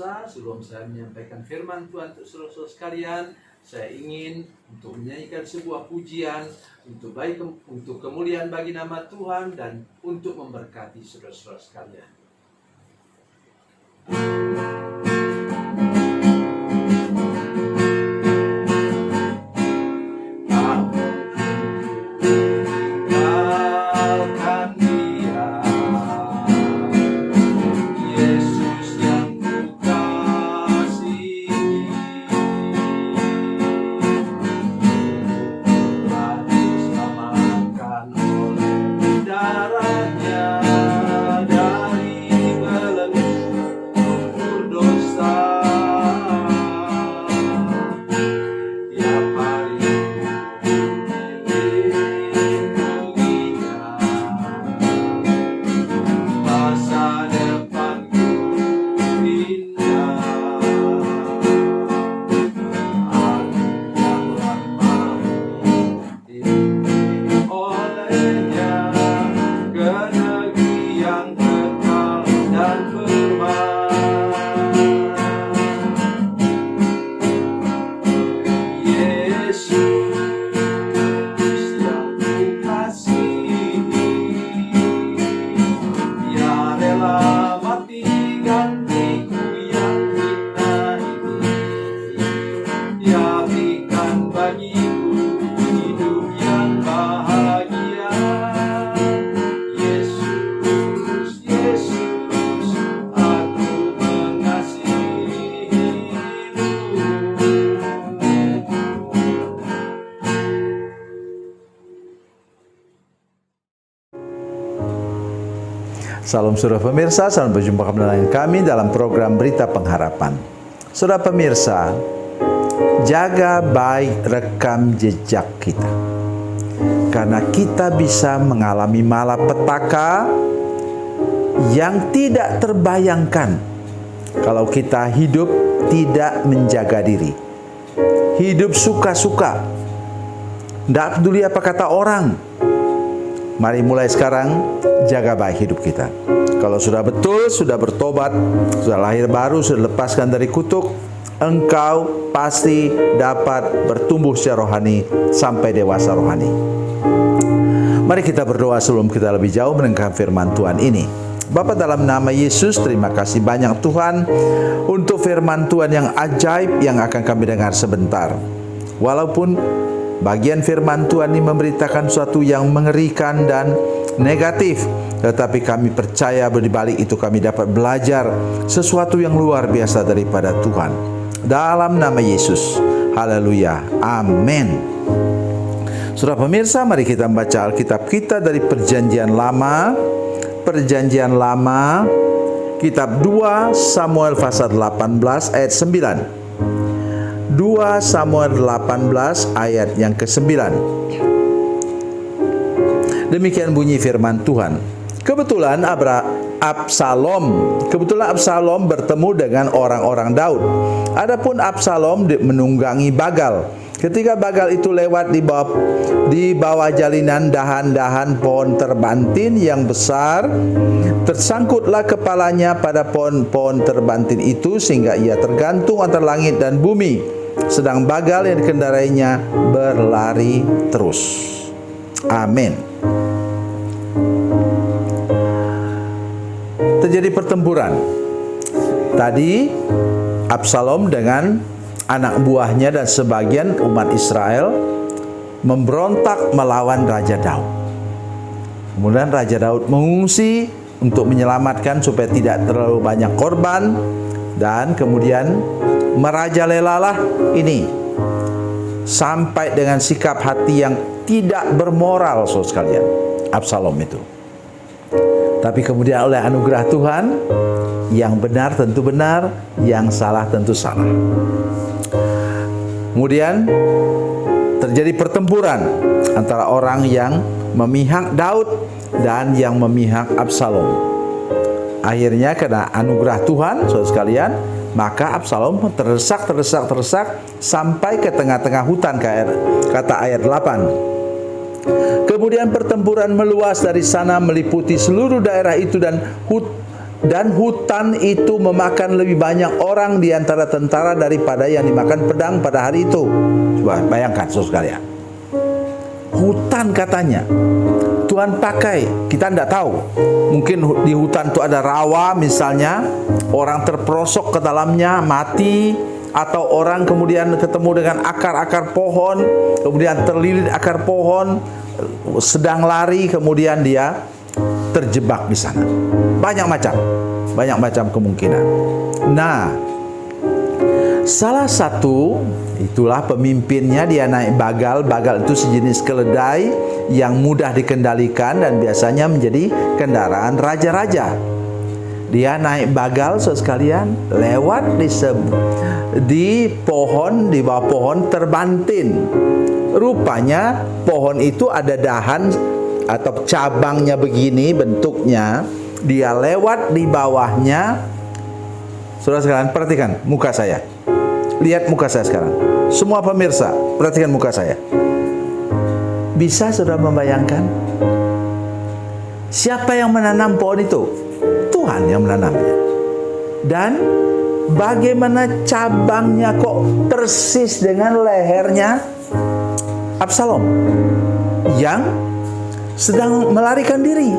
pemirsa, sebelum saya menyampaikan firman Tuhan untuk saudara-saudara sekalian, saya ingin untuk menyanyikan sebuah pujian untuk kemuliaan bagi nama Tuhan dan untuk memberkati saudara-saudara sekalian. Salam saudara pemirsa, salam berjumpa kembali dengan kami dalam program Berita Pengharapan. Saudara pemirsa, jaga baik rekam jejak kita, karena kita bisa mengalami malapetaka yang tidak terbayangkan kalau kita hidup tidak menjaga diri. Hidup suka-suka, tidak peduli apa kata orang. Mari mulai sekarang jaga baik hidup kita. Kalau sudah betul, sudah bertobat, sudah lahir baru, sudah lepaskan dari kutuk, engkau pasti dapat bertumbuh secara rohani sampai dewasa rohani. Mari kita berdoa sebelum kita lebih jauh mendengarkan firman Tuhan ini. Bapa, dalam nama Yesus, terima kasih banyak Tuhan untuk firman Tuhan yang ajaib yang akan kami dengar sebentar. Walaupun bagian firman Tuhan ini memberitakan sesuatu yang mengerikan dan negatif, tetapi kami percaya di balik itu kami dapat belajar sesuatu yang luar biasa daripada Tuhan. Dalam nama Yesus, haleluya, amin. Saudara pemirsa, mari kita membaca Alkitab kita dari Perjanjian Lama. Perjanjian Lama, kitab 2 Samuel pasal 18 ayat 9. 2 Samuel 18 ayat yang ke-9. Demikian bunyi firman Tuhan. Kebetulan Absalom bertemu dengan orang-orang Daud. Adapun Absalom menunggangi Bagal. Ketika Bagal itu lewat di bawah jalinan dahan-dahan pohon terbantin yang besar, tersangkutlah kepalanya pada pohon terbantin itu sehingga ia tergantung antara langit dan bumi. Sedang Bagal yang dikendarainya berlari terus. Amin. Terjadi pertempuran. Tadi Absalom dengan anak buahnya dan sebagian umat Israel memberontak melawan Raja Daud. Kemudian Raja Daud mengungsi untuk menyelamatkan supaya tidak terlalu banyak korban, dan kemudian merajalelalah ini sampai dengan sikap hati yang tidak bermoral, saudara sekalian, Absalom itu. Tapi kemudian oleh anugerah Tuhan, yang benar tentu benar, yang salah tentu salah. Kemudian terjadi pertempuran antara orang yang memihak Daud dan yang memihak Absalom. Akhirnya karena anugerah Tuhan, saudara sekalian, maka Absalom terdesak sampai ke tengah-tengah hutan, kata ayat 8. Kemudian pertempuran meluas dari sana meliputi seluruh daerah itu dan Dan hutan itu memakan lebih banyak orang di antara tentara daripada yang dimakan pedang pada hari itu. Coba bayangkan saudara sekalian. Hutan katanya Tuhan pakai, kita tidak tahu. Mungkin di hutan itu ada rawa misalnya, orang terperosok ke dalamnya mati, atau orang kemudian ketemu dengan akar-akar pohon, kemudian terlilit akar pohon, sedang lari, kemudian dia terjebak di sana. Banyak macam kemungkinan. Nah, salah satu itulah pemimpinnya, dia naik bagal. Bagal itu sejenis keledai yang mudah dikendalikan dan biasanya menjadi kendaraan raja-raja. Dia naik bagal, saudara sekalian, lewat di pohon, di bawah pohon terbantin. Rupanya pohon itu ada dahan atau cabangnya begini bentuknya. Dia lewat di bawahnya. Saudara sekalian, perhatikan muka saya. Lihat muka saya sekarang. Semua pemirsa, perhatikan muka saya. Bisa saudara membayangkan siapa yang menanam pohon itu? Tuhan yang menanamnya. Dan bagaimana cabangnya kok persis dengan lehernya Absalom yang sedang melarikan diri.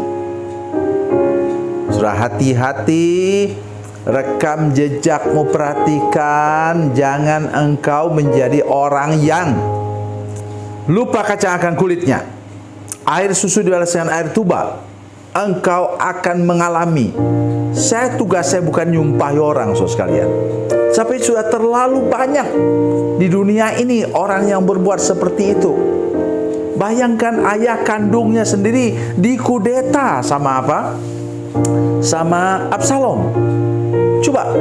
Saudara, hati-hati, rekam jejakmu, perhatikan, jangan engkau menjadi orang yang lupa kacang akan kulitnya. Air susu dibalas dengan air tuba. Engkau akan mengalami. Tugas saya bukan nyumpahi orang, saudara sekalian. Tapi sudah terlalu banyak di dunia ini orang yang berbuat seperti itu. Bayangkan ayah kandungnya sendiri dikudeta sama apa? Sama Absalom. Coba,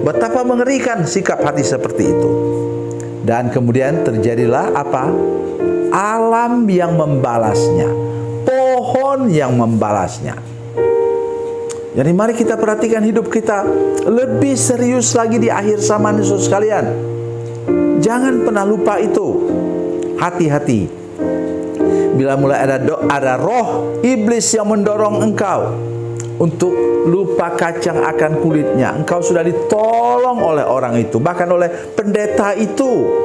betapa mengerikan sikap hati seperti itu. Dan kemudian terjadilah apa? Alam yang membalasnya, pohon yang membalasnya. Jadi mari kita perhatikan hidup kita lebih serius lagi di akhir zaman, saudara sekalian. Jangan pernah lupa itu. Hati-hati. Bila mulai ada roh iblis yang mendorong engkau untuk lupa kacang akan kulitnya, engkau sudah ditolong oleh orang itu, bahkan oleh pendeta itu.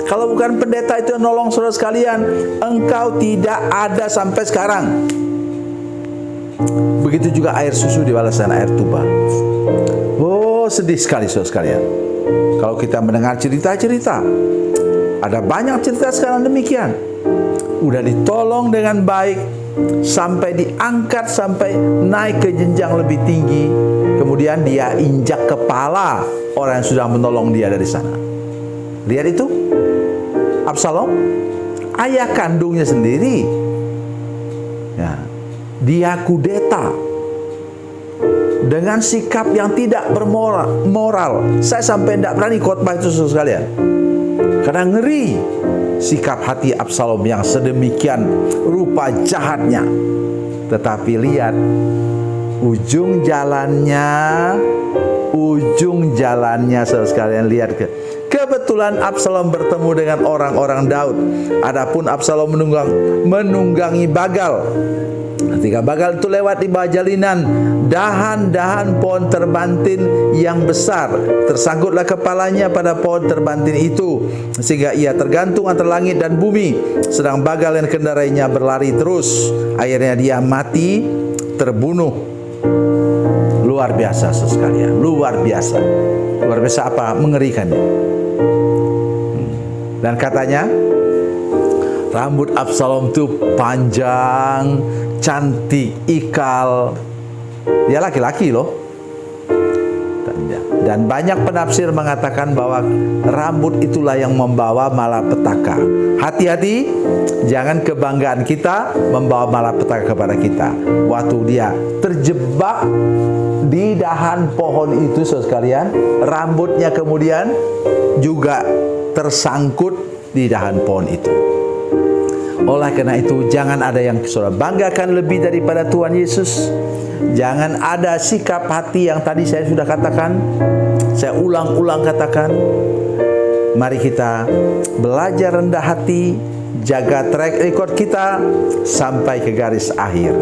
Kalau bukan pendeta itu yang nolong saudara sekalian, engkau tidak ada sampai sekarang. Begitu juga air susu dibalas dengan air tuba. Oh, sedih sekali saudara sekalian. Kalau kita mendengar cerita-cerita, ada banyak cerita sekarang demikian. Udah ditolong dengan baik, sampai diangkat, sampai naik ke jenjang lebih tinggi, kemudian dia injak kepala orang yang sudah menolong dia dari sana. Lihat itu, Absalom, ayah kandungnya sendiri, ya, dia kudeta dengan sikap yang tidak bermoral. Saya sampai tidak berani khotbah itu, saudara sekalian, karena ngeri sikap hati Absalom yang sedemikian rupa jahatnya. Tetapi lihat ujung jalannya, saudara sekalian, lihat kebetulan Absalom bertemu dengan orang-orang Daud. Adapun Absalom menunggangi bagal. Ketika bagal itu lewat di bawah jalinan dahan-dahan pohon terbantin yang besar, tersangkutlah kepalanya pada pohon terbantin itu, sehingga ia tergantung antara langit dan bumi. Sedang bagal yang kendarainya berlari terus. Akhirnya dia mati, terbunuh. Luar biasa sekalian, luar biasa. Luar biasa apa? Mengerikannya. Dan katanya rambut Absalom itu panjang, cantik, ikal. Dia laki-laki loh. Dan banyak penafsir mengatakan bahwa rambut itulah yang membawa malapetaka. Hati-hati, jangan kebanggaan kita membawa malapetaka kepada kita. Waktu dia terjebak di dahan pohon itu, saudara sekalian, rambutnya kemudian juga tersangkut di dahan pohon itu. Oleh karena itu, jangan ada yang saudara banggakan lebih daripada Tuhan Yesus. Jangan ada sikap hati yang tadi saya sudah katakan, saya ulang-ulang katakan. Mari kita belajar rendah hati, jaga track record kita sampai ke garis akhir.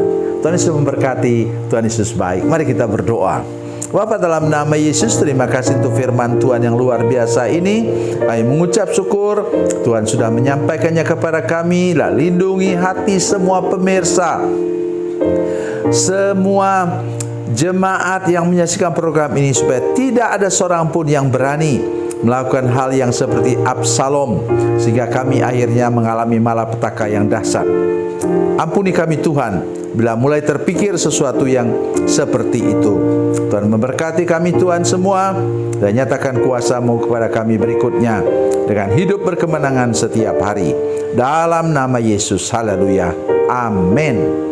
Tuhan Yesus memberkati, Tuhan Yesus baik. Mari kita berdoa. Bapa, dalam nama Yesus, terima kasih untuk firman Tuhan yang luar biasa ini. Kami mengucap syukur Tuhan sudah menyampaikannya kepada kami. Lindungi hati semua pemirsa, semua jemaat yang menyaksikan program ini, supaya tidak ada seorang pun yang berani melakukan hal yang seperti Absalom, sehingga kami akhirnya mengalami malapetaka yang dahsyat. Ampuni kami Tuhan bila mulai terpikir sesuatu yang seperti itu. Tuhan memberkati kami Tuhan semua, dan nyatakan kuasa-Mu kepada kami berikutnya, dengan hidup berkemenangan setiap hari. Dalam nama Yesus, haleluya, amin.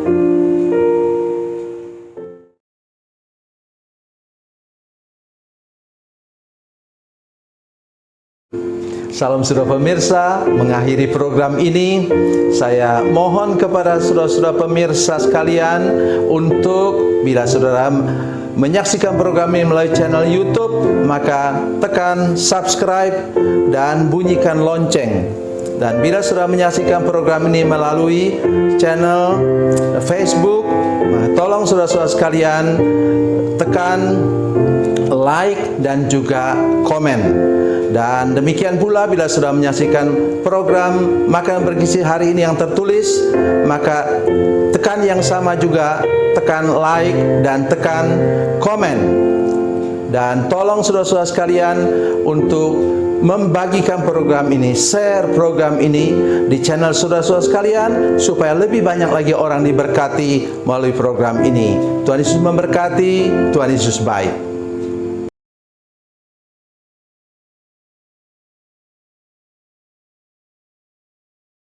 Salam saudara pemirsa, mengakhiri program ini saya mohon kepada saudara-saudara pemirsa sekalian untuk bila saudara menyaksikan program ini melalui channel YouTube, maka tekan subscribe dan bunyikan lonceng. Dan bila saudara menyaksikan program ini melalui channel Facebook, tolong saudara-saudara sekalian tekan like dan juga komen. Dan demikian pula bila sudah menyaksikan program Makanan Bergizi hari ini yang tertulis, maka tekan yang sama juga, tekan like dan tekan komen. Dan tolong saudara-saudara sekalian untuk membagikan program ini, share program ini di channel saudara-saudara sekalian, supaya lebih banyak lagi orang diberkati melalui program ini. Tuhan Yesus memberkati, Tuhan Yesus baik.